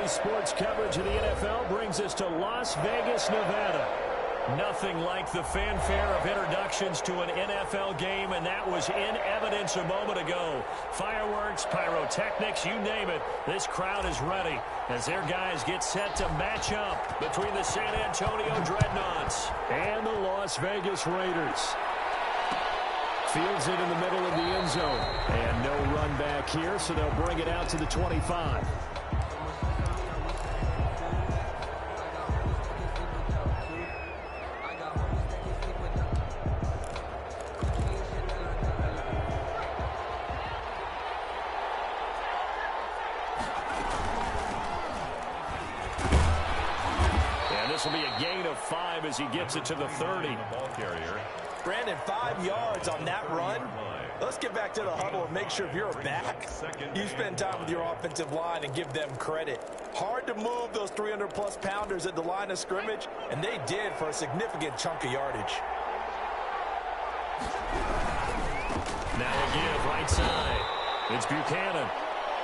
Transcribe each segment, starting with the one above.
Today's sports coverage of the NFL brings us to Las Vegas, Nevada. Nothing like the fanfare of introductions to an NFL game, and that was in evidence a moment ago. Fireworks, pyrotechnics, you name it. This crowd is ready as their guys get set to match up between the San Antonio Dreadnoughts and the Las Vegas Raiders. Fields it in the middle of the end zone. And no run back here, so they'll bring it out to the 25. And this will be a gain of 5 as he gets it to the 30. Ball carrier. Brandon, 5 yards on that run. Let's get back to the huddle and make sure if you're a back, you spend time with your offensive line and give them credit. Hard to move those 300-plus pounders at the line of scrimmage, and they did for a significant chunk of yardage. Now a give right side. It's Buchanan.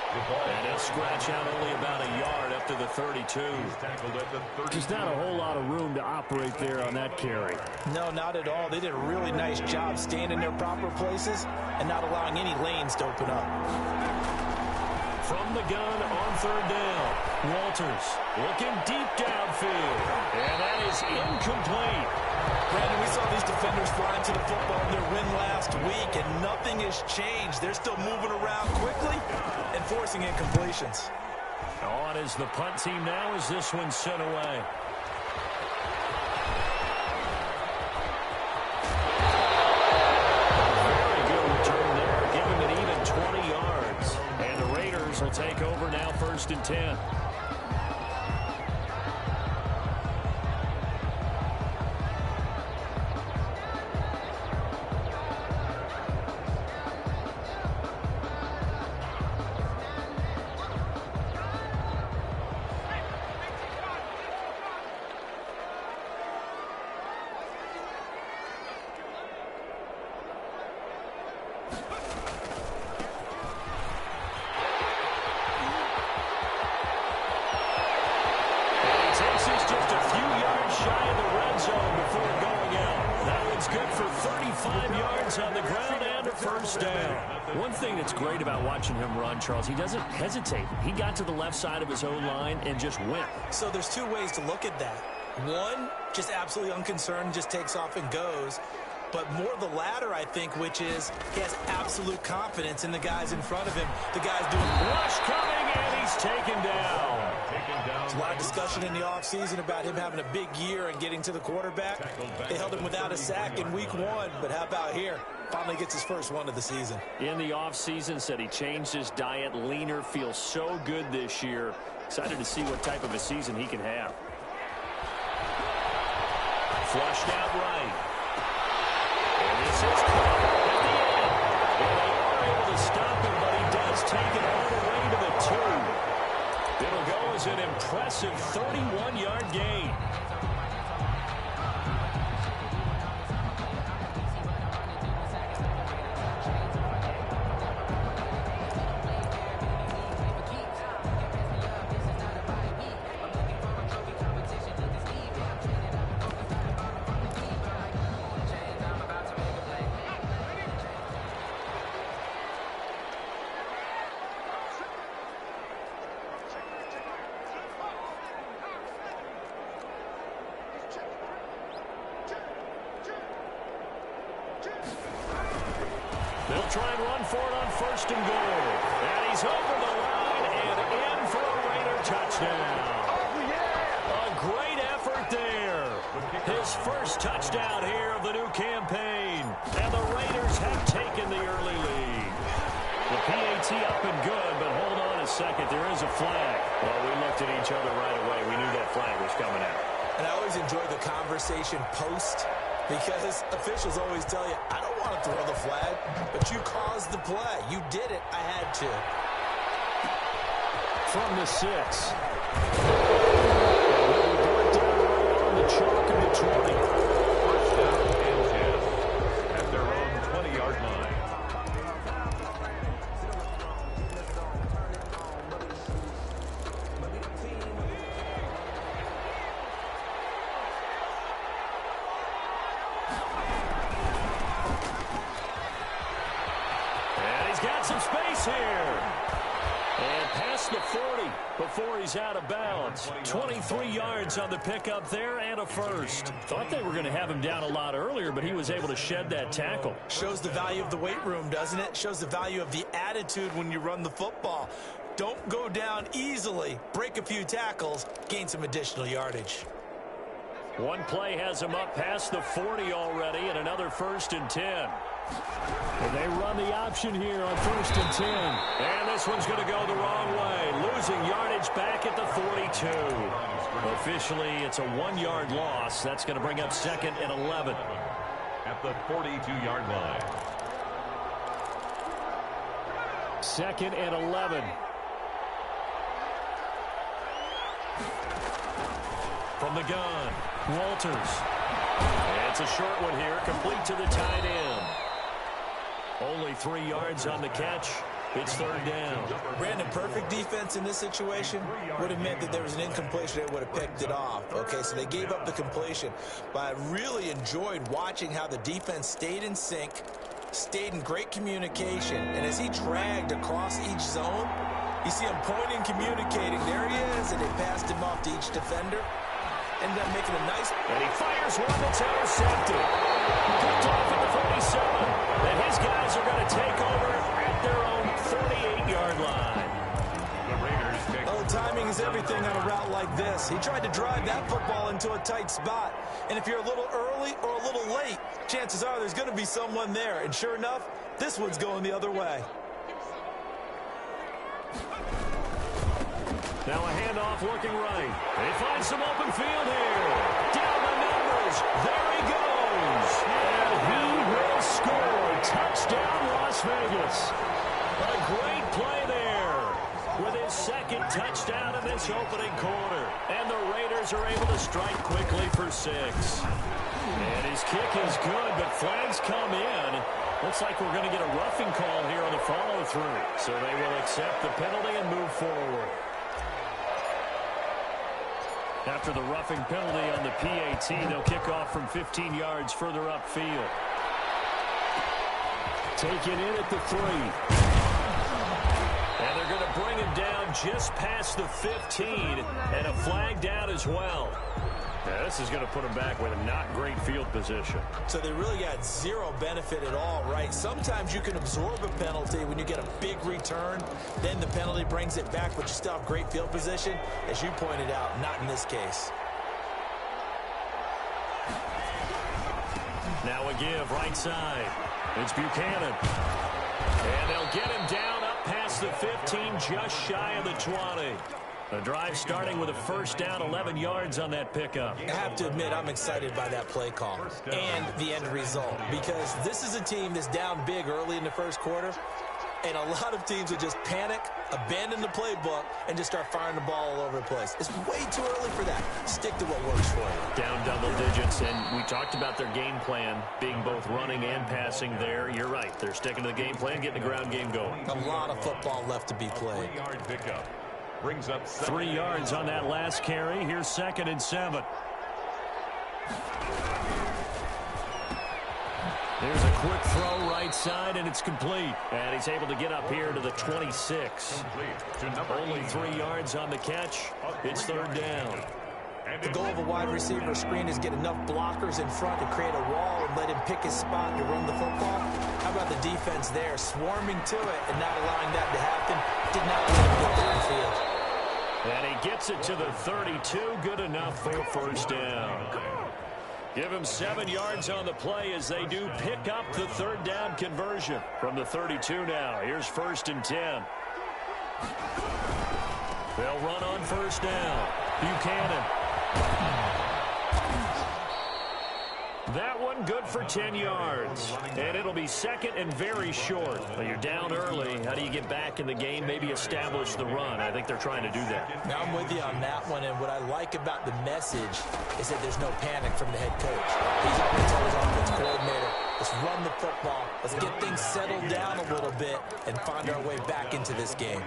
And he'll scratch out only about a yard up to the 32. Just not a whole lot of room to operate there on that carry. No, not at all. They did a really nice job staying in their proper places and not allowing any lanes to open up. From the gun on third down, Walters looking deep downfield. And that is incomplete. Brandon, we saw these defenders flying to the football in their win last week, and nothing has changed. They're still moving around quickly and forcing incompletions. On is the punt team now as this one's sent away. Very good return there, giving it even 20 yards. And the Raiders will take over now 1st and 10. Charles, he doesn't hesitate. He got to the left side of his own line and just went. So there's 2 ways to look at that. One, just absolutely unconcerned, just takes off and goes. But more the latter, I think, which is he has absolute confidence in the guys in front of him. The guy's doing rush coming, and he's taken down. There's a lot of discussion in the offseason about him having a big year and getting to the quarterback. They held him without a sack in week 1, but how about here? Finally gets his first one of the season. In the offseason, said he changed his diet, leaner, feels so good this year. Excited to see what type of a season he can have. Flushed out right. And this is caught at the end. And they are able to stop him, but he does take it all the way to the 2. It'll go as an impressive 31-yard gain. They'll try and run for it on 1st and goal. And he's over the line and in for a Raider touchdown. A great effort there. His first touchdown here of the new campaign. And the Raiders have taken the early lead. The PAT up and good, but hold on a second. There is a flag. Well, we looked at each other right away. We knew that flag was coming out. And I always enjoy the conversation post, because officials always tell you, I don't want to throw the flag, but you caused the play. You did it. I had to. From the 6. And he'll be brought down right on the chalk of the 20. First down and 10 at their own 20-yard line. some space here. And past the 40 before he's out of bounds. 23 yards on the pickup there and a first. Thought they were going to have him down a lot earlier, but he was able to shed that tackle. Shows the value of the weight room, doesn't it? Shows the value of the attitude when you run the football. Don't go down easily. Break a few tackles. Gain some additional yardage. One play has him up past the 40 already, and another 1st and 10. And they run the option here on 1st and 10. And this one's going to go the wrong way. Losing yardage back at the 42. Officially, it's a 1-yard loss. That's going to bring up 2nd and 11. At the 42-yard line. 2nd and 11. From the gun, Walters. And it's a short one here, complete to the tight end. Only 3 yards on the catch. It's 3rd down. Brandon, perfect defense in this situation would have meant that there was an incompletion that would have picked it off. Okay, so they gave up the completion. But I really enjoyed watching how the defense stayed in sync, stayed in great communication. And as he dragged across each zone, you see him pointing, communicating. There he is, and they passed him off to each defender. Ended up making a nice... And he fires one that's intercepted. Picked off at the 47. And his guys are going to take over at their own 48-yard line. The Raiders take... Oh, timing is everything on a route like this. He tried to drive that football into a tight spot. And if you're a little early or a little late, chances are there's going to be someone there. And sure enough, this one's going the other way. Now a handoff looking right. They find some open field here. Down the numbers. There he goes. And he will score. Touchdown, Las Vegas. A great play there with his 2nd touchdown in this opening quarter. And the Raiders are able to strike quickly for 6. And his kick is good, but flags come in. Looks like we're going to get a roughing call here on the follow-through. So they will accept the penalty and move forward. After the roughing penalty on the PAT, they'll kick off from 15 yards further upfield. Taken in at the 3. And they're going to bring him down just past the 15, and a flag down as well. Yeah, this is going to put him back with a not great field position. So they really got zero benefit at all, right? Sometimes you can absorb a penalty when you get a big return. Then the penalty brings it back, but you still have great field position. As you pointed out, not in this case. Now a give right side. It's Buchanan. And they'll get him down up past the 15, just shy of the 20. The drive starting with a 1st down, 11 yards on that pickup. I have to admit, I'm excited by that play call and the end result, because this is a team that's down big early in the 1st quarter, and a lot of teams will just panic, abandon the playbook, and just start firing the ball all over the place. It's way too early for that. Stick to what works for you. Down double digits, and we talked about their game plan being both running and passing there. You're right. They're sticking to the game plan, getting the ground game going. A lot of football left to be played. 3-yard pickup. Brings up 3 yards on that last carry. Here's 2nd and 7. There's a quick throw right side, and it's complete. And he's able to get up here to the 26. Only 3 yards on the catch. It's 3rd down. The goal of a wide receiver screen is get enough blockers in front to create a wall and let him pick his spot to run the football. How about the defense there, swarming to it and not allowing that to happen? Did not let him get downfield. And he gets it to the 32. Good enough for a 1st down. Give him 7 yards on the play as they do pick up the 3rd down conversion from the 32 now. Here's 1st and 10. They'll run on 1st down. Buchanan. That one good for 10 yards. And it'll be 2nd and very short. Well, you're down early. How do you get back in the game? Maybe establish the run. I think they're trying to do that. Now I'm with you on that one. And what I like about the message is that there's no panic from the head coach. He's up to tell his offense coordinator, let's run the football. Let's get things settled down a little bit and find our way back into this game.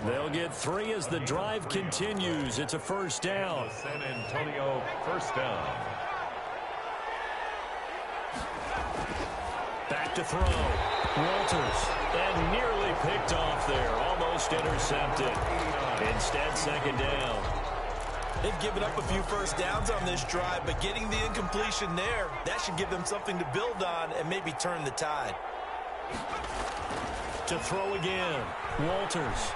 They'll get 3 as the drive continues. It's a 1st down. San Antonio 1st down. Back to throw. Walters. And nearly picked off there. Almost intercepted. Instead, second down. They've given up a few first downs on this drive, but getting the incompletion there, that should give them something to build on and maybe turn the tide. To throw again. Walters.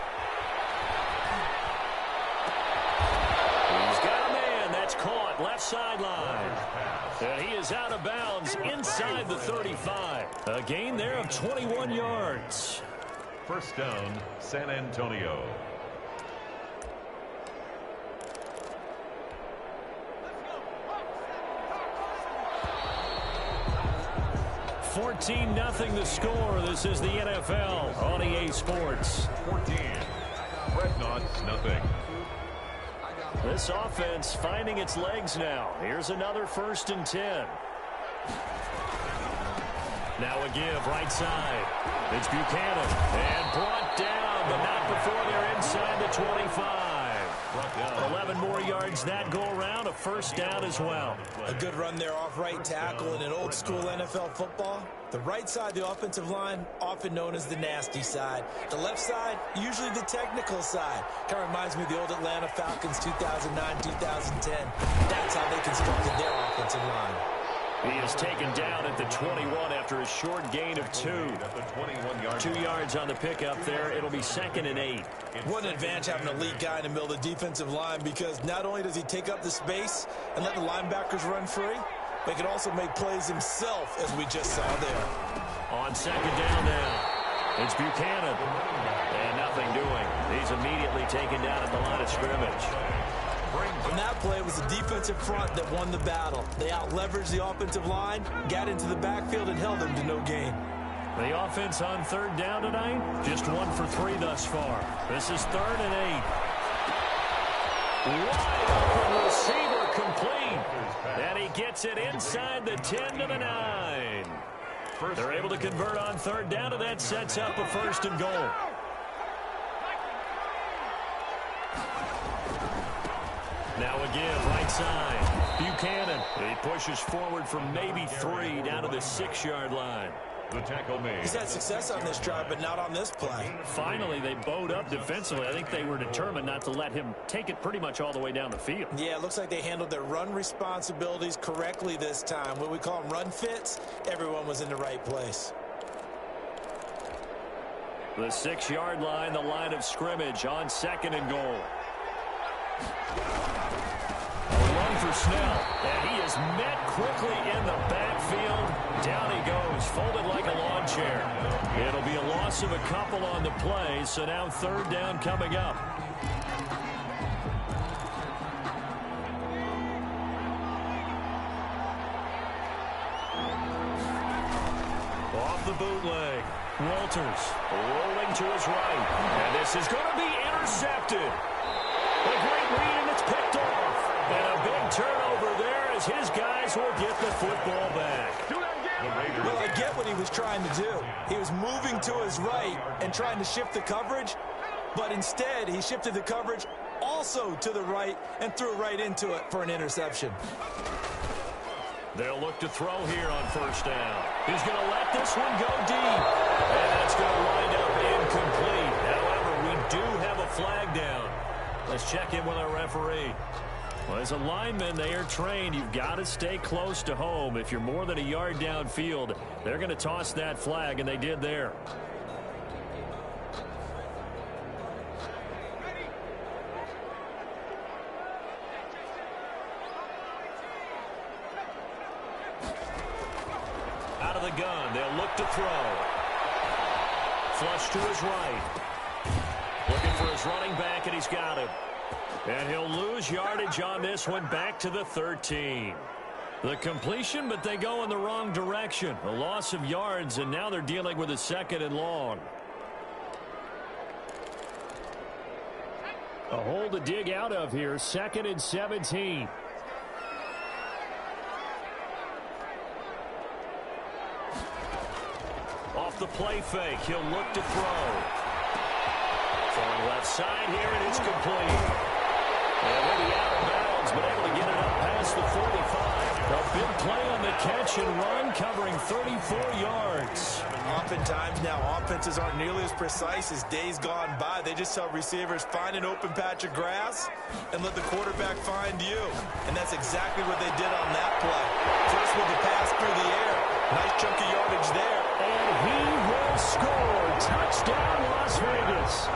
He's got a man. That's caught. Left sideline. And he is out of bounds inside the 35. A gain there of 21 yards. First down, San Antonio. 14-0 the score. This is the NFL on EA Sports. 14. Dreadnoughts, nothing. This offense finding its legs now. Here's another 1st and 10. Now a give right side. It's Buchanan. And brought down, but not before they're inside the 25. 11 more yards that go around. A first down as well. A good run there off right tackle in an old school NFL football. The right side of the offensive line, often known as the nasty side. The left side, usually the technical side. Kind of reminds me of the old Atlanta Falcons 2009, 2010. That's how they constructed their offensive line. He is taken down at the 21 after a short gain of 2. 2 yards on the pickup there. It'll be 2nd and 8. What an advantage having an elite guy in the middle of the defensive line, because not only does he take up the space and let the linebackers run free, but he can also make plays himself, as we just saw there. On 2nd down now, it's Buchanan. And nothing doing. He's immediately taken down at the line of scrimmage. And that play was the defensive front that won the battle. They out-leveraged the offensive line, got into the backfield, and held them to no gain. The offense on 3rd down tonight, just 1 for 3 thus far. This is 3rd and 8. Wide open receiver complete. And he gets it inside the 10 to the 9. They're able to convert on 3rd down, and that sets up a 1st and goal. Now a give, right side. Buchanan. He pushes forward for maybe 3 down to the 6-yard line. The tackle made. He's had success on this drive, but not on this play. Finally, they bowed up defensively. I think they were determined not to let him take it pretty much all the way down the field. Yeah, it looks like they handled their run responsibilities correctly this time. What we call them run fits, everyone was in the right place. The 6-yard line, the line of scrimmage on 2nd and goal. A run for Snell, and he is met quickly in the backfield. Down he goes, folded like a lawn chair. It'll be a loss of a couple on the play, so now 3rd down coming up. Off the bootleg. Walters rolling to his right. And this is going to be intercepted. A great read, and it's picked off. And a big turnover there as his guys will get the football back. Well, I get what he was trying to do. He was moving to his right and trying to shift the coverage, but instead he shifted the coverage also to the right and threw right into it for an interception. They'll look to throw here on 1st down. He's going to let this one go deep. And that's going to wind up incomplete. However, we do have a flag down. Let's check in with our referee. Well, as a lineman, they are trained. You've got to stay close to home. If you're more than a yard downfield, they're going to toss that flag, and they did there. Out of the gun, they'll look to throw. Flush to his right. Looking for his running back, and he's got him. And he'll lose yardage on this one, back to the 13. The completion, but they go in the wrong direction. A loss of yards, and now they're dealing with a 2nd and long. A hole to dig out of here, 2nd and 17. Off the play fake, he'll look to throw. Throwing left side here, and it's complete. And maybe out of bounds, but able to get it up past the 45. A big play on the catch and run, covering 34 yards. Oftentimes now, offenses aren't nearly as precise as days gone by. They just tell receivers, find an open patch of grass and let the quarterback find you. And that's exactly what they did on that play. First with the pass through the air. Nice chunk of yardage there. And he will score. Touchdown, Las Vegas.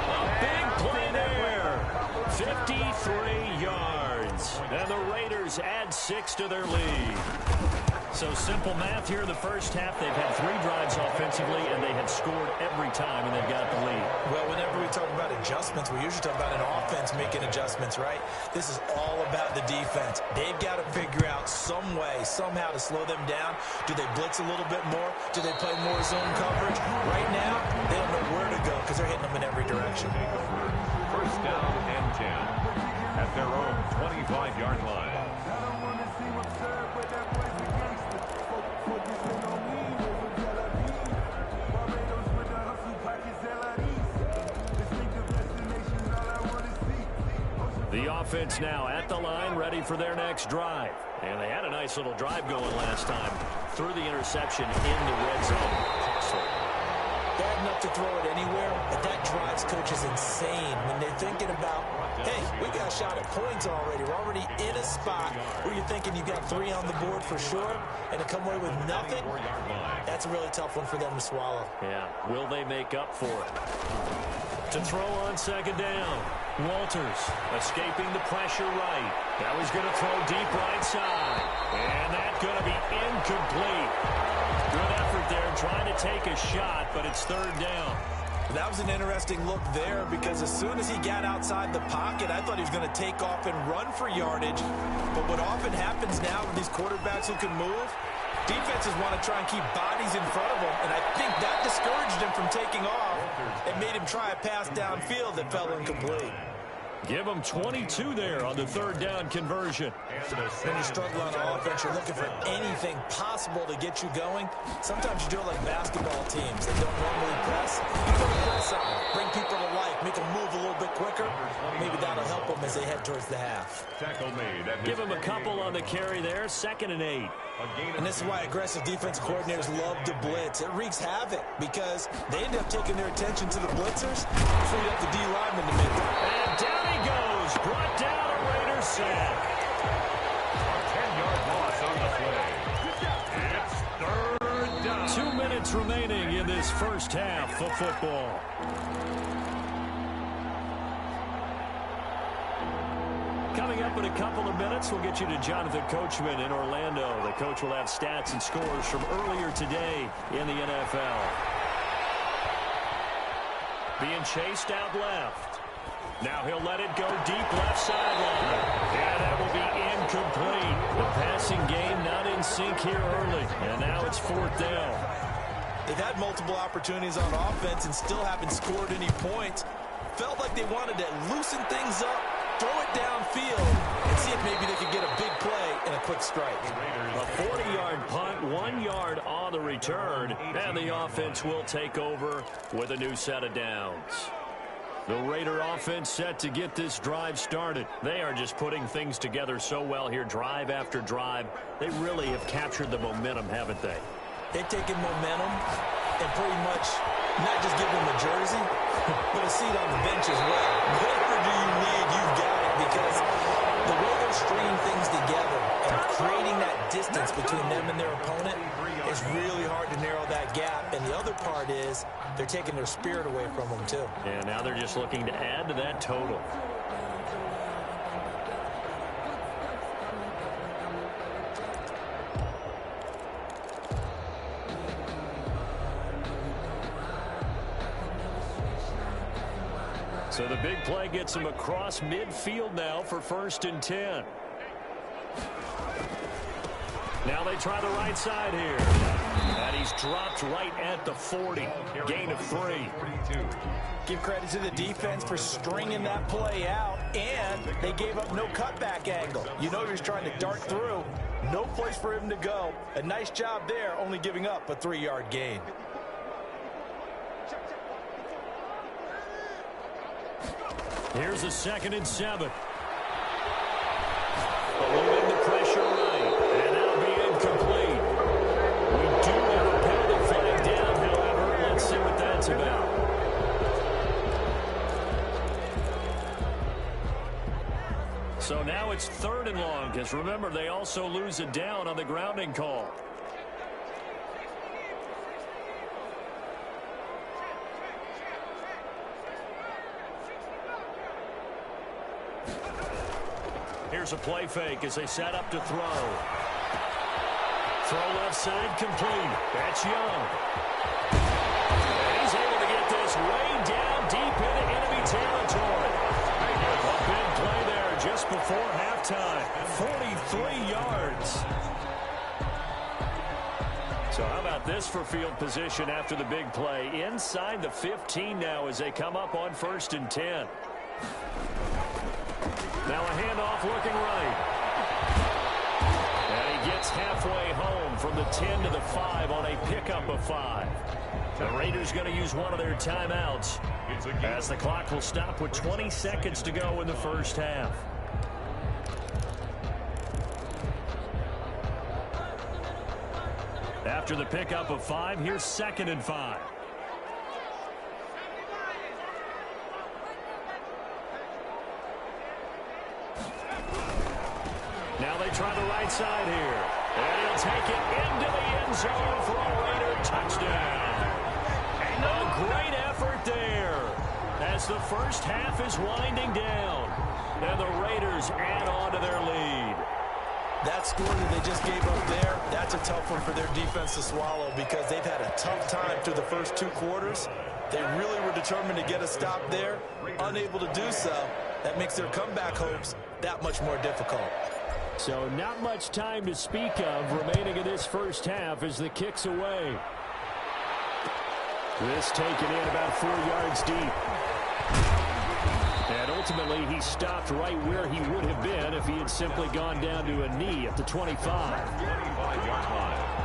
A big play there. 53 yards. And the Raiders add 6 to their lead. So simple math here in the first half. They've had 3 drives offensively, and they have scored every time, and they've got the lead. Well, whenever we talk about adjustments, we usually talk about an offense making adjustments, right? This is all about the defense. They've got to figure out some way, somehow to slow them down. Do they blitz a little bit more? Do they play more zone coverage? Right now, they don't know where to go because they're hitting them in every direction. First down and 10 at their own 25-yard line. The offense now at the line, ready for their next drive. And they had a nice little drive going last time. Threw the interception in the red zone. Costly. Bad enough to throw it anywhere, but that drives coaches insane when they're thinking about, hey, we got a shot at points already. We're already in a spot where you're thinking you got 3 on the board for sure, and to come away with nothing, that's a really tough one for them to swallow. Yeah, will they make up for it? To throw on second down. Walters escaping the pressure right. Now he's going to throw deep right side. And that's going to be incomplete. Good effort there trying to take a shot, but it's third down. That was an interesting look there because as soon as he got outside the pocket, I thought he was going to take off and run for yardage. But what often happens now with these quarterbacks who can move, defenses want to try and keep bodies in front of them, and I think that discouraged him from taking off and made him try a pass downfield that fell incomplete. Give them 22 there on the third down conversion. When you struggle on offense, you're looking for anything possible to get you going. Sometimes you do it like basketball teams that don't normally press. You put a press on, bring people to life, make them move a little bit quicker. Maybe that'll help them as they head towards the half. Give them a couple on the carry there, 2nd and 8. And this is why aggressive defense coordinators love to blitz. It wreaks havoc because they end up taking their attention to the blitzers, freed up the D lineman to make them. And down he goes, brought down a Raiders sack. 10-yard loss on the play. It's third down. 2 minutes remaining in this first half of football. Coming up in a couple of minutes, we'll get you to Jonathan Coachman in Orlando. The coach will have stats and scores from earlier today in the NFL. Being chased out left. Now he'll let it go deep left sideline. Yeah, that will be incomplete. The passing game not in sync here early. And now it's 4th down. They've had multiple opportunities on offense and still haven't scored any points. Felt like they wanted to loosen things up, throw it downfield, and see if maybe they could get a big play and a quick strike. A 40-yard punt, 1 yard on the return, and the offense will take over with a new set of downs. The Raider offense set to get this drive started. They are just putting things together so well here, drive after drive. They really have captured the momentum, haven't they? They've taken momentum and pretty much not just give them a jersey, but a seat on the bench as well. Whatever do you need, you've got it, because the way they're stringing things together and creating that distance between them and their opponent is really hard to narrow that gap. And the other part is they're taking their spirit away from them, too. And now they're just looking to add to that total. So the big play gets him across midfield now for 1st and 10. Now they try the right side here. And he's dropped right at the 40. Gain of 3. Give credit to the defense for stringing that play out, and they gave up no cutback angle. You know you're trying to dart through. No place for him to go. A nice job there, only giving up a 3-yard gain. Here's a 2nd and 7. A little now it's 3rd and long, because remember, they also lose a down on the grounding call. Here's a play fake as they set up to throw. Throw left side complete. That's Young. He's able to get this way down deep into enemy territory. A big play there just before halftime. 43 yards. So how about this for field position after the big play? Inside the 15 now as they come up on 1st and 10. Now a handoff looking right. And he gets halfway home from the 10 to the 5 on a pickup of 5. The Raiders going to use one of their timeouts as the clock will stop with 20 seconds to go in the first half. After the pickup of 5, here's 2nd and 5. Now they try the right side here. And he'll take it into the end zone for a Raider touchdown. And a great effort there as the first half is winding down. And the Raiders add on to their lead. That score that they just gave up there, that's a tough one for their defense to swallow because they've had a tough time through the first 2 quarters. They really were determined to get a stop there, unable to do so. That makes their comeback hopes that much more difficult. So not much time to speak of remaining in this first half as the kick's away. This taken in about 4 yards deep. And ultimately, he stopped right where he would have been if he had simply gone down to a knee at the 25. 25-yard line.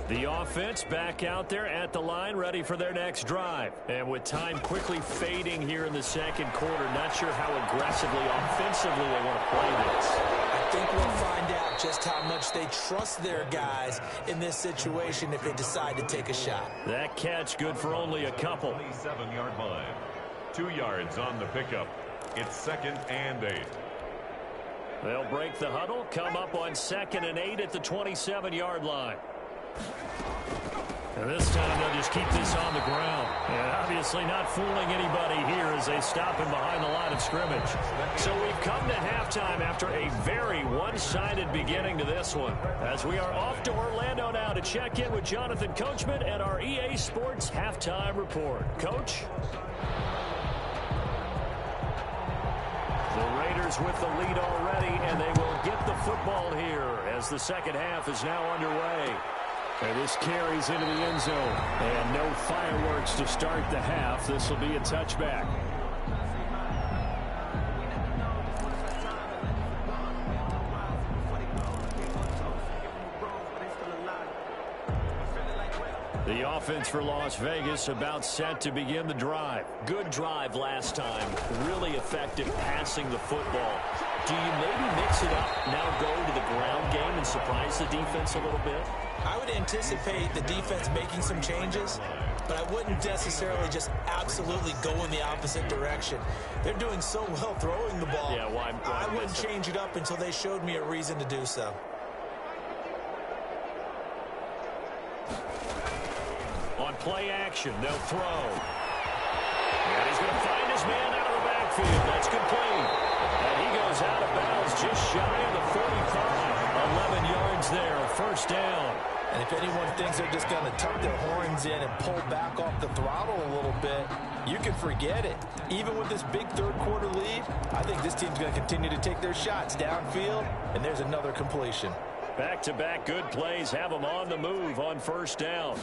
The offense back out there at the line, ready for their next drive. And with time quickly fading here in the second quarter, not sure how aggressively, offensively they want to play this. I think we'll find out just how much they trust their guys in this situation if they decide to take a shot. That catch good for only a couple. 27-yard line. 2 yards on the pickup. It's 2nd and 8. They'll break the huddle, come up on 2nd and 8 at the 27-yard line. And this time they'll just keep this on the ground. And obviously not fooling anybody here as they stop him behind the line of scrimmage. So we've come to halftime after a very one-sided beginning to this one. As we are off to Orlando now to check in with Jonathan Coachman and our EA Sports Halftime Report. Coach? The Raiders with the lead already, and they will get the football here as the second half is now underway. And this carries into the end zone. And no fireworks to start the half. This will be a touchback. The offense for Las Vegas about set to begin the drive. Good drive last time. Really effective passing the football. Do you maybe mix it up, now go to the ground game and surprise the defense a little bit? I would anticipate the defense making some changes, but I wouldn't necessarily just absolutely go in the opposite direction. They're doing so well throwing the ball. Yeah, why I wouldn't change it up until they showed me a reason to do so. On play action, they'll throw. And he's going to find his man out of the backfield. That's complete. And he goes out of bounds just shy of the 45. 11 yards there, first down. And if anyone thinks they're just going to tuck their horns in and pull back off the throttle a little bit, you can forget it. Even with this big third quarter lead, I think this team's going to continue to take their shots downfield, and there's another completion. Back-to-back good plays have them on the move on first down.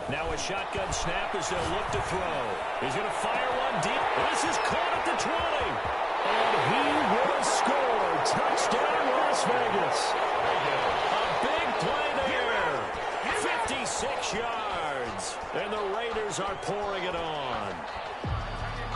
Now a shotgun snap as they'll look to throw. He's going to fire one deep. This is caught at the 20. And he will score. Touchdown, Las Vegas. A big play there. 56 yards. And the Raiders are pouring it on.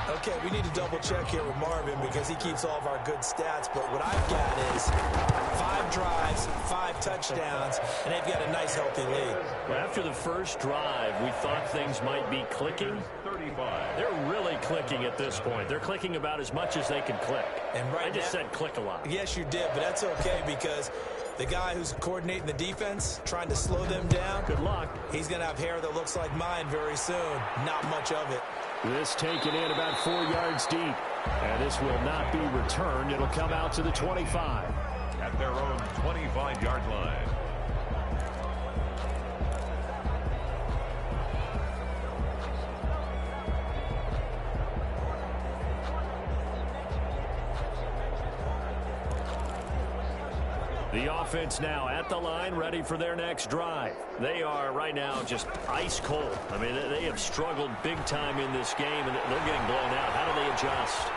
Okay, we need to double check here with Marvin because he keeps all of our good stats, but what I've got is 5 drives, 5 touchdowns, and they've got a nice healthy lead. Well, after the first drive, we thought things might be clicking. They're really clicking at this point. They're clicking about as much as they can click. And right I just said click a lot. Yes, you did, but that's okay because the guy who's coordinating the defense, trying to slow them down, good luck. He's going to have hair that looks like mine very soon. Not much of it. This taken in about 4 yards deep. And this will not be returned. It'll come out to the 25. At their own 25-yard line. The offense now at the line, ready for their next drive. They are right now just ice cold. I mean, they have struggled big time in this game, and they're getting blown out. How do they adjust?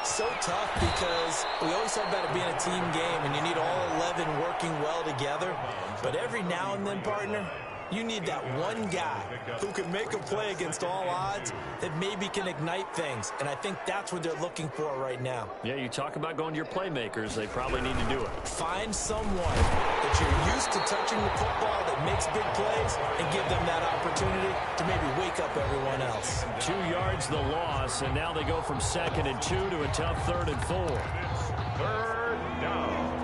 So tough because we always talk about it being a team game, and you need all 11 working well together. But every now and then, partner, you need that one guy who can make a play against all odds that maybe can ignite things. And I think that's what they're looking for right now. Yeah, you talk about going to your playmakers. They probably need to do it. Find someone that you're used to touching the football that makes big plays and give them that opportunity to maybe wake up everyone else. 2 yards the loss, and now they go from 2nd and 2 to a tough 3rd and 4. Third down.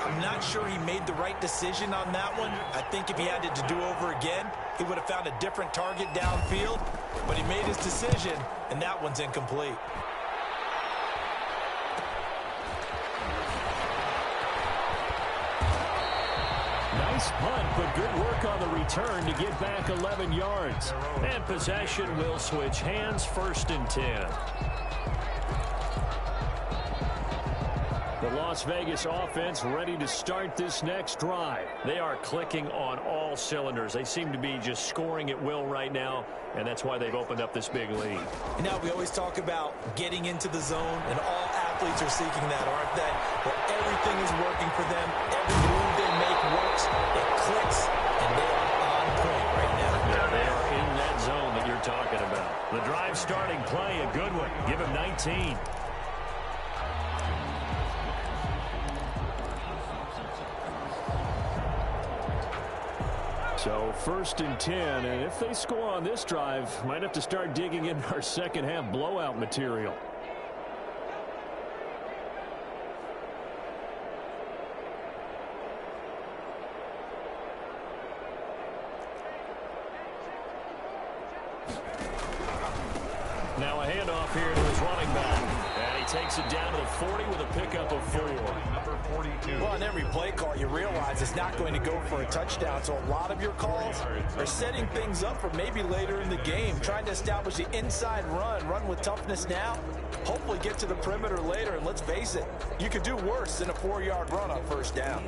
I'm not sure he made the right decision on that one. I think if he had it to do over again, he would have found a different target downfield. But he made his decision, and that one's incomplete. Nice punt, but good work on the return to get back 11 yards. And possession will switch hands, 1st and 10. The Las Vegas offense ready to start this next drive. They are clicking on all cylinders. They seem to be just scoring at will right now, and that's why they've opened up this big lead. Now, we always talk about getting into the zone, and all athletes are seeking that, aren't they? Where everything is working for them. Every move they make works. It clicks, and they are on point right now. Yeah, they are in that zone that you're talking about. The drive starting play, a good one. Give him 19. So 1st and 10, and if they score on this drive, might have to start digging in our second half blowout material. Now a handoff here to his running back. And he takes it down to the 40 with a pickup of 4. Number 42. Well, on every play call, you realize it's not going to go for a touchdown. So a lot of your calls are setting things up for maybe later in the game, trying to establish the inside run with toughness now, hopefully get to the perimeter later. And let's face it, you could do worse than a 4-yard run on 1st down.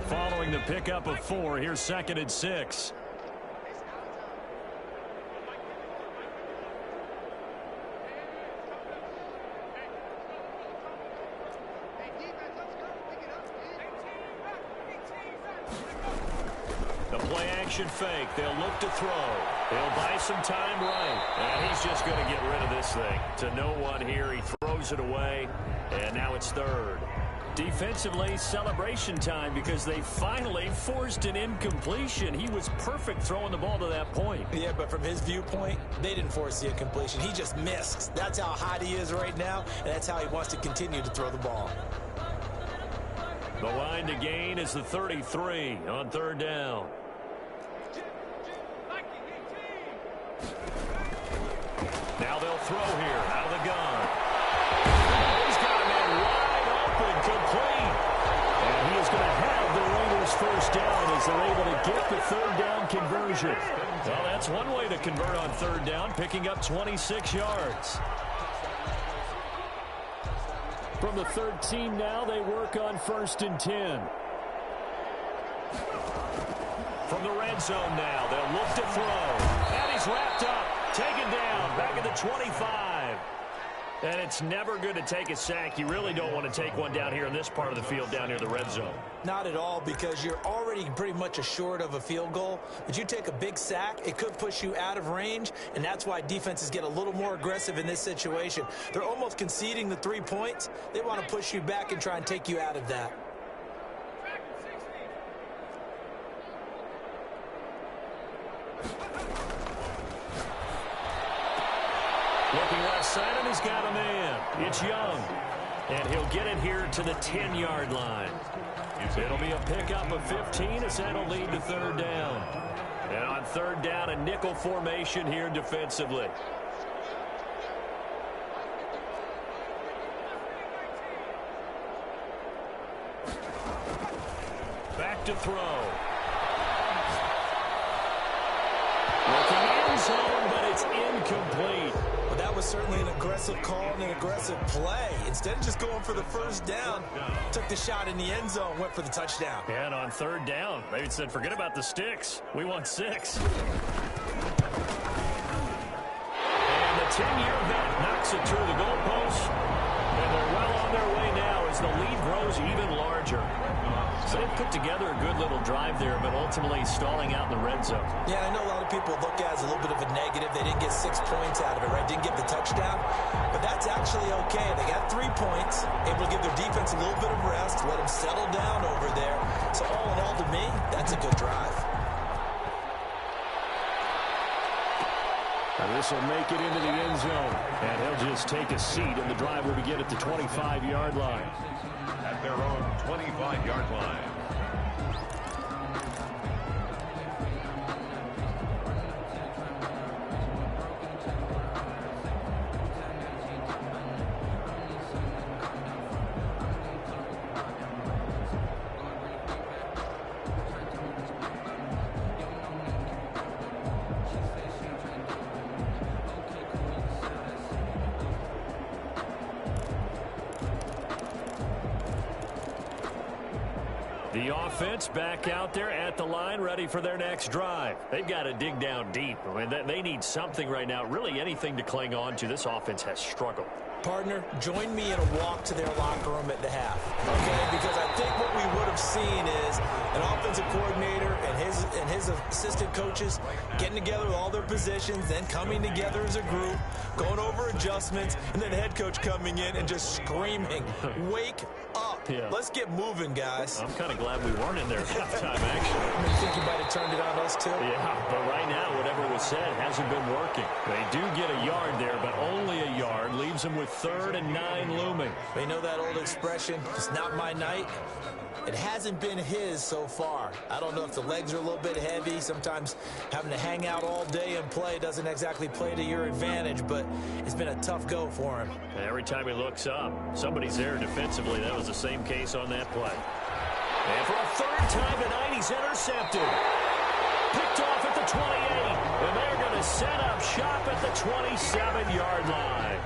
Following the pickup of 4, here's 2nd and 6. Action fake. They'll look to throw. They'll buy some time right. And he's just going to get rid of this thing. To no one here. He throws it away. And now it's 3rd. Defensively, celebration time because they finally forced an incompletion. He was perfect throwing the ball to that point. Yeah, but from his viewpoint, they didn't force the incompletion. He just missed. That's how hot he is right now, and that's how he wants to continue to throw the ball. The line to gain is the 33 on 3rd down. Now they'll throw here out of the gun. He's got a man wide open, complete. And he is going to have the Raiders 1st down as they're able to get the 3rd down conversion. Well, that's one way to convert on 3rd down, picking up 26 yards. From the 13 now, they work on 1st and 10. From the red zone now, they'll look to throw. And he's wrapped up. Taken down, back at the 25. And it's never good to take a sack. You really don't want to take one down here in this part of the field, down near the red zone. Not at all, because you're already pretty much assured of a field goal. But you take a big sack, it could push you out of range, and that's why defenses get a little more aggressive in this situation. They're almost conceding the 3 points. They want to push you back and try and take you out of that. Looking left side, and he's got a man. It's Young. And he'll get it here to the 10-yard line. It'll be a pickup of 15 as that'll lead to third down. And on third down, a nickel formation here defensively. Back to throw. Looking end zone, but it's incomplete. Well, that was certainly an aggressive call and an aggressive play. Instead of just going for the first down, took the shot in the end zone, went for the touchdown. And on third down, they said, forget about the sticks. We want 6. And the 10-year vet knocks it through the goalpost. And they're well on their way now as the lead grows even larger. So they put together a good little drive there, but ultimately stalling out in the red zone. Yeah, I know a lot of people look at it as a little bit of a negative. They didn't get 6 points out of it, right? Didn't get the touchdown. But that's actually okay. They got 3 points, able to give their defense a little bit of rest, let them settle down over there. So all in all, to me, that's a good drive. And this will make it into the end zone. And he'll just take a seat, and the drive will begin at the 25-yard line. At their own 25-yard line. The offense back out there at the line, ready for their next drive. They've got to dig down deep. I mean, they need something right now, really anything to cling on to. This offense has struggled. Partner, join me in a walk to their locker room at the half, okay? Because I think what we would have seen is an offensive coordinator and his assistant coaches getting together with all their positions, then coming together as a group, going over adjustments, and then the head coach coming in and just screaming, wake up. Yeah. Let's get moving, guys. I'm kind of glad we weren't in there at halftime, actually. You think you might have turned it on us, too? Yeah, but right now, whatever was said hasn't been working. They do get a yard there, but only a yard. Leaves them with 3rd and 9 looming. They know that old expression, it's not my night. It hasn't been his so far. I don't know if the legs are a little bit heavy. Sometimes having to hang out all day and play doesn't exactly play to your advantage, but it's been a tough go for him. And every time he looks up, somebody's there defensively. That was the same case on that play. And for a 3rd time tonight, he's intercepted. Picked off at the 28, and they're going to set up shop at the 27-yard line.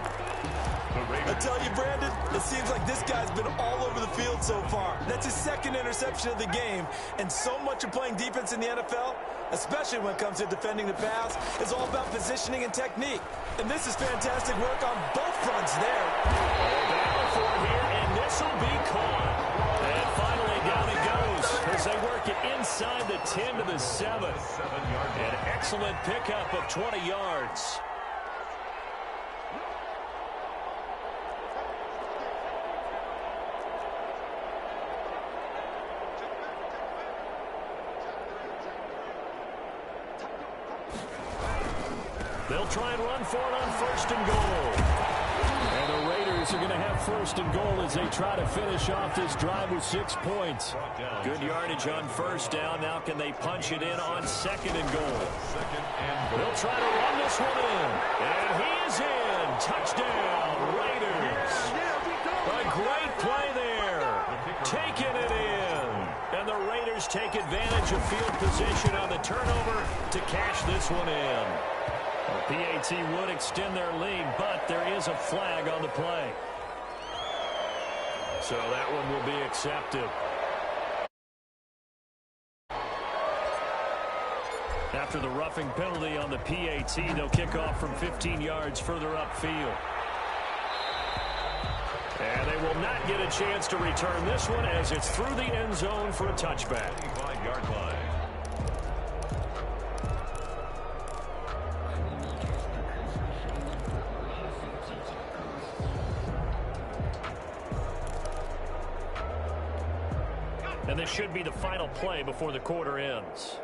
I tell you, Brandon, it seems like this guy's been all over the field so far. That's his 2nd interception of the game. And so much of playing defense in the NFL, especially when it comes to defending the pass, is all about positioning and technique. And this is fantastic work on both fronts there. Battle for it here, and this will be caught. And finally down it goes as they work it inside the 10 to the 7. An excellent pickup of 20 yards. They'll try and run for it on 1st and goal. And the Raiders are going to have 1st and goal as they try to finish off this drive with 6 points. Good yardage on 1st down. Now can they punch it in on 2nd and goal? They'll try to run this one in. And he is in. Touchdown, Raiders. A great play there. Taking it in. And the Raiders take advantage of field position on the turnover to cash this one in. The PAT would extend their lead, but there is a flag on the play. So that one will be accepted. After the roughing penalty on the PAT, they'll kick off from 15 yards further upfield. they will not get a chance to return this one as it's through the end zone for a touchback. 5-yard line. And this should be the final play before the quarter ends.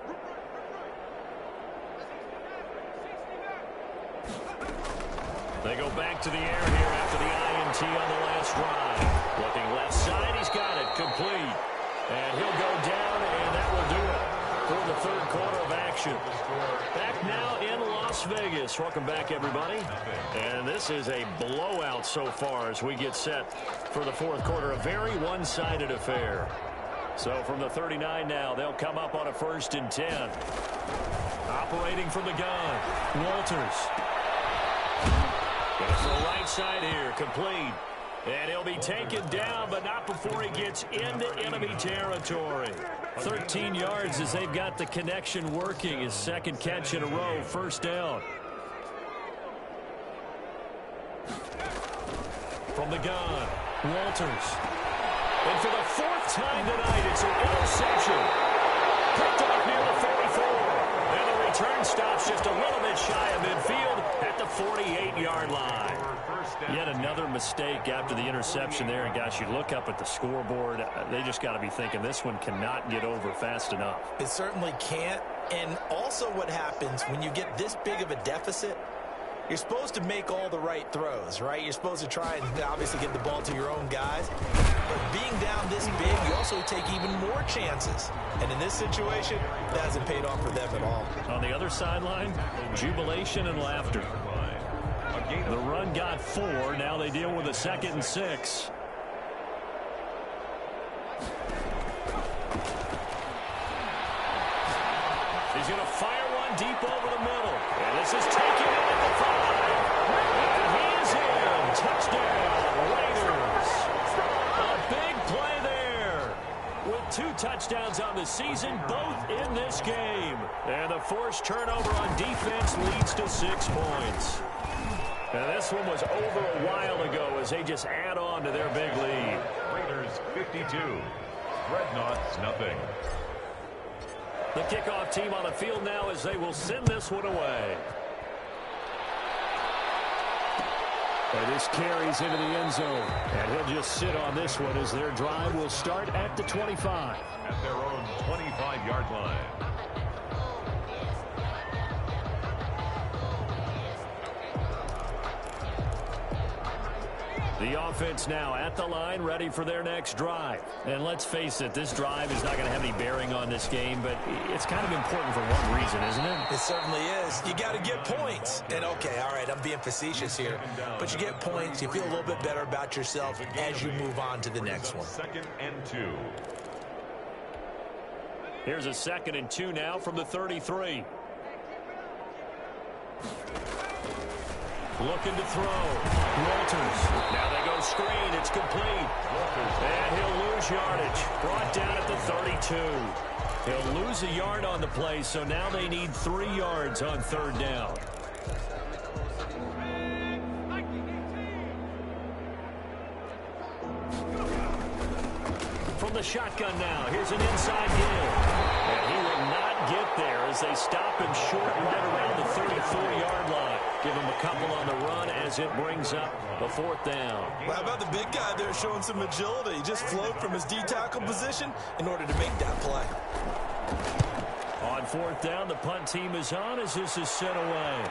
They go back to the air here after the INT on the last drive. Looking left side, he's got it complete. And he'll go down, and that will do it for the third quarter of action. Back now in Las Vegas. Welcome back, everybody. And this is a blowout so far as we get set for the fourth quarter. A very one-sided affair. So from the 39 now, they'll come up on a 1st and 10. Operating from the gun, Walters. Goes to the right side here, complete. And he'll be taken down, but not before he gets into enemy territory. 13 yards as they've got the connection working. His second catch in a row, 1st down. From the gun, Walters. And for the 4th time tonight, it's an interception. Picked up near the 44. And the return stops just a little bit shy of midfield at the 48-yard line. Yet another mistake after the interception there. And, guys, you look up at the scoreboard, they just got to be thinking this one cannot get over fast enough. It certainly can't. And also what happens when you get this big of a deficit, you're supposed to make all the right throws, right? You're supposed to try and obviously get the ball to your own guys. But being down this big, you also take even more chances. And in this situation, that hasn't paid off for them at all. On the other sideline, jubilation and laughter. The run got 4. Now they deal with a 2nd and 6. He's going to fire one deep over the middle. And this is taken in at the 5. And he is in. Touchdown, Raiders. A big play there. With 2 touchdowns on the season, both in this game. And the forced turnover on defense leads to 6 points. And this one was over a while ago as they just add on to their big lead. Raiders 52. Dreadnoughts nothing. The kickoff team on the field now as they will send this one away. And this carries into the end zone. And he'll just sit on this one as their drive will start at the 25. At their own 25-yard line. The offense now at the line, ready for their next drive. And let's face it, this drive is not going to have any bearing on this game, but it's kind of important for one reason, isn't it? It certainly is. You got to get points. And, okay, all right, I'm being facetious here. But you get points, you feel a little bit better about yourself as you move on to the next one. 2nd and 2. Here's a 2nd and 2 now from the 33. Looking to throw. Walters. Now they go screen. It's complete. And he'll lose yardage. Brought down at the 32. He'll lose a yard on the play, so now they need 3 yards on 3rd down. From the shotgun now. Here's an inside give. And he will not get there as they stop him short right around the 34-yard line. Give him a couple on the run as it brings up a 4th down. Well, how about the big guy there showing some agility? He just flowed from his D-tackle position in order to make that play. On 4th down, the punt team is on as this is sent away.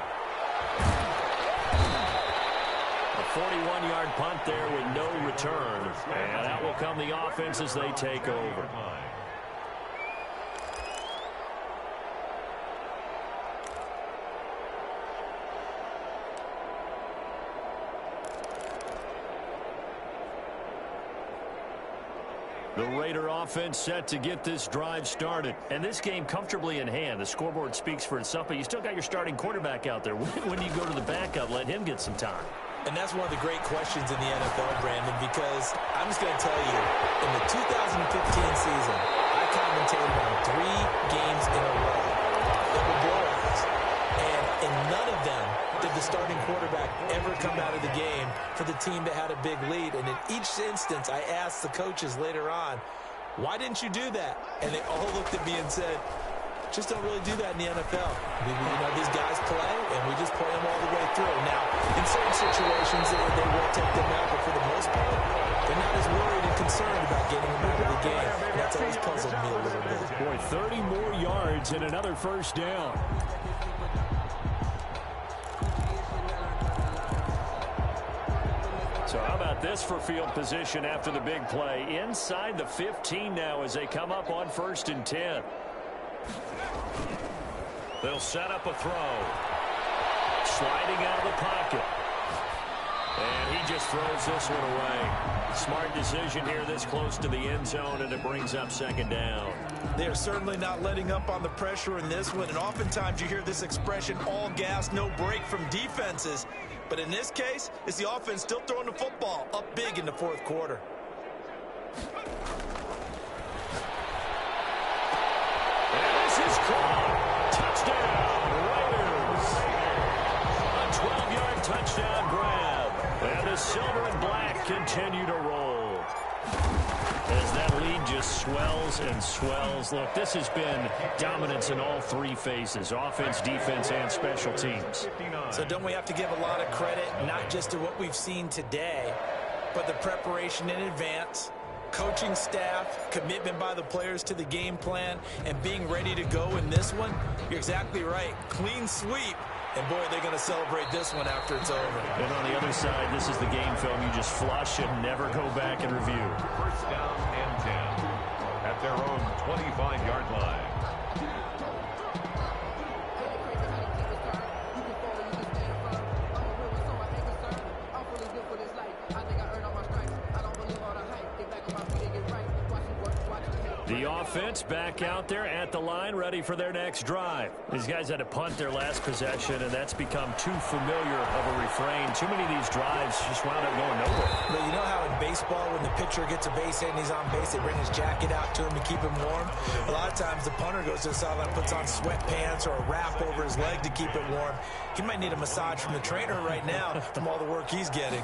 A 41-yard punt there with no return. And that will come the offense as they take over. The Raider offense set to get this drive started. And this game comfortably in hand. The scoreboard speaks for itself, but you still got your starting quarterback out there. When do you go to the backup? Let him get some time. And that's one of the great questions in the NFL, Brandon, because I'm just going to tell you, in the 2015 season, I commentated on 3 games in a row that were blowouts. And in none of them did the starting quarterback ever come out of the game for the team that had a big lead. And in each instance, I asked the coaches later on, why didn't you do that? And they all looked at me and said, just don't really do that in the NFL. These guys play, and we just play them all the way through. Now, in certain situations, they will take them out, but for the most part, they're not as worried and concerned about getting them out of the game. And that's always puzzled me a little bit. Boy, 30 more yards and another first down. So how about this for field position after the big play? Inside the 15 now as they come up on 1st and 10. They'll set up a throw. Sliding out of the pocket. And he just throws this one away. Smart decision here this close to the end zone, and it brings up 2nd down. They're certainly not letting up on the pressure in this one, and oftentimes you hear this expression, all gas, no break from defenses. But in this case, it's the offense still throwing the football up big in the 4th quarter. And this is caught. Touchdown, Raiders. A 12-yard touchdown grab. And the silver and black continue to roll. As that lead just swells and swells. Look, this has been dominance in all 3 phases, offense, defense, and special teams. So don't we have to give a lot of credit, not just to what we've seen today, but the preparation in advance, coaching staff, commitment by the players to the game plan, and being ready to go in this one? You're exactly right. Clean sweep. And, boy, they're going to celebrate this one after it's over. And on the other side, this is the game film you just flush and never go back and review. 1st down and 10 at their own 25-yard line. The offense back out there at the line, ready for their next drive. These guys had to punt their last possession, and that's become too familiar of a refrain. Too many of these drives just wound up going nowhere. Well, you know how in baseball, when the pitcher gets a base hit and he's on base, they bring his jacket out to him to keep him warm? A lot of times the punter goes to the sideline, puts on sweatpants or a wrap over his leg to keep it warm. He might need a massage from the trainer right now from all the work he's getting.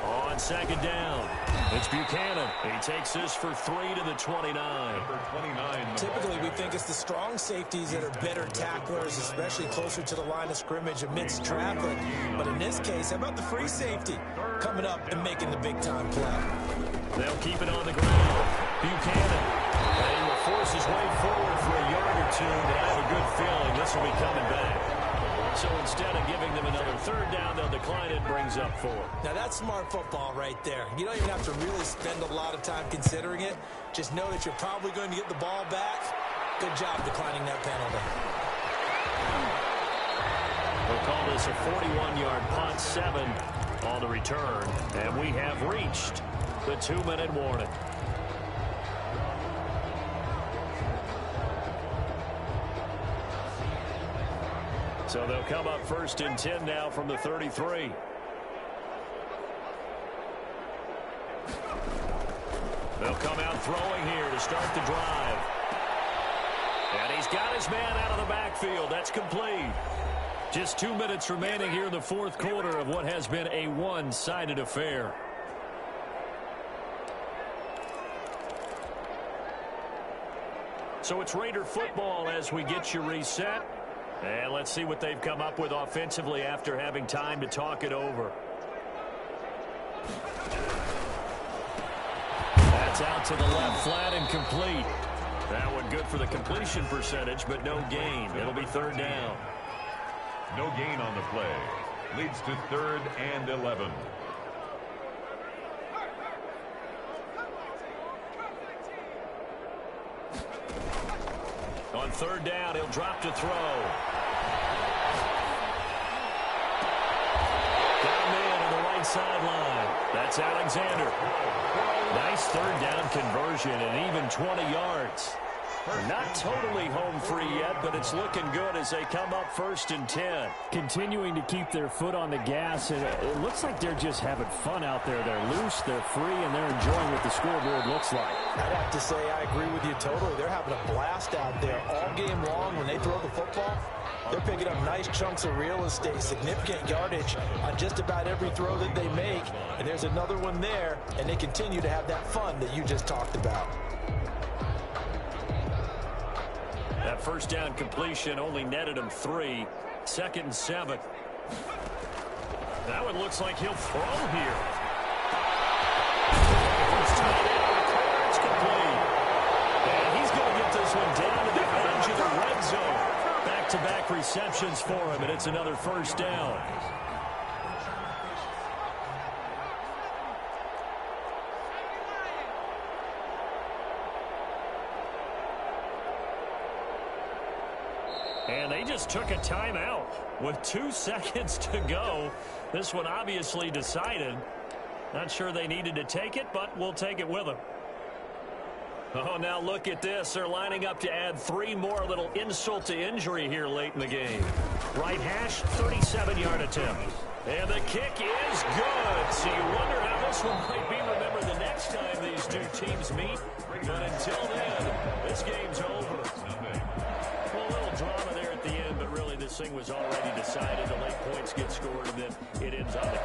On 2nd down, it's Buchanan. He takes this for 3 to the 29. Number 29. Typically, we think it's the strong safeties that are better tacklers, especially closer to the line of scrimmage amidst traffic. But in this case, how about the free safety coming up and making the big-time play? They'll keep it on the ground. Buchanan. And he will force his way forward for a yard or two, but I have a good feeling this will be coming back. So instead of giving them another 3rd down, they'll decline it, brings up 4. Now, that's smart football right there. You don't even have to really spend a lot of time considering it. Just know that you're probably going to get the ball back. Good job declining that penalty. We'll call this a 41-yard punt, 7 on the return. And we have reached the 2-minute warning. So they'll come up 1st and 10 now from the 33. They'll come out throwing here to start the drive. And he's got his man out of the backfield. That's complete. Just 2 minutes remaining here in the 4th quarter of what has been a one-sided affair. So it's Raider football as we get you reset. And let's see what they've come up with offensively after having time to talk it over. That's out to the left, flat and complete. That one good for the completion percentage, but no gain. It'll be 3rd down. No gain on the play. Leads to 3rd and 11. On 3rd down, he'll drop to throw. Got a man on the right sideline. That's Alexander. Nice 3rd down conversion and even 20 yards. Not totally home free yet, but it's looking good as they come up 1st and 10. Continuing to keep their foot on the gas, and it looks like they're just having fun out there. They're loose, they're free, and they're enjoying what the scoreboard looks like. I'd have to say I agree with you totally. They're having a blast out there all game long when they throw the football. They're picking up nice chunks of real estate, significant yardage on just about every throw that they make. And there's another one there, and they continue to have that fun that you just talked about. That first down completion only netted him 3. 2nd and 7. That one looks like he'll throw here. First tight end, it's complete. And he's going to get this one down to the edge of the red zone. Back-to-back receptions for him, and it's another first down. And they just took a timeout with 2 seconds to go. This one obviously decided. Not sure they needed to take it, but we'll take it with them. Oh, now look at this. They're lining up to add 3 more. A little insult to injury here late in the game. Right hash, 37-yard attempt. And the kick is good. So you wonder how this one might be remembered the next time these two teams meet. But until then, this game's over. Well, a little drama there at the end, but really this thing was already decided. The late points get scored, and then it ends on the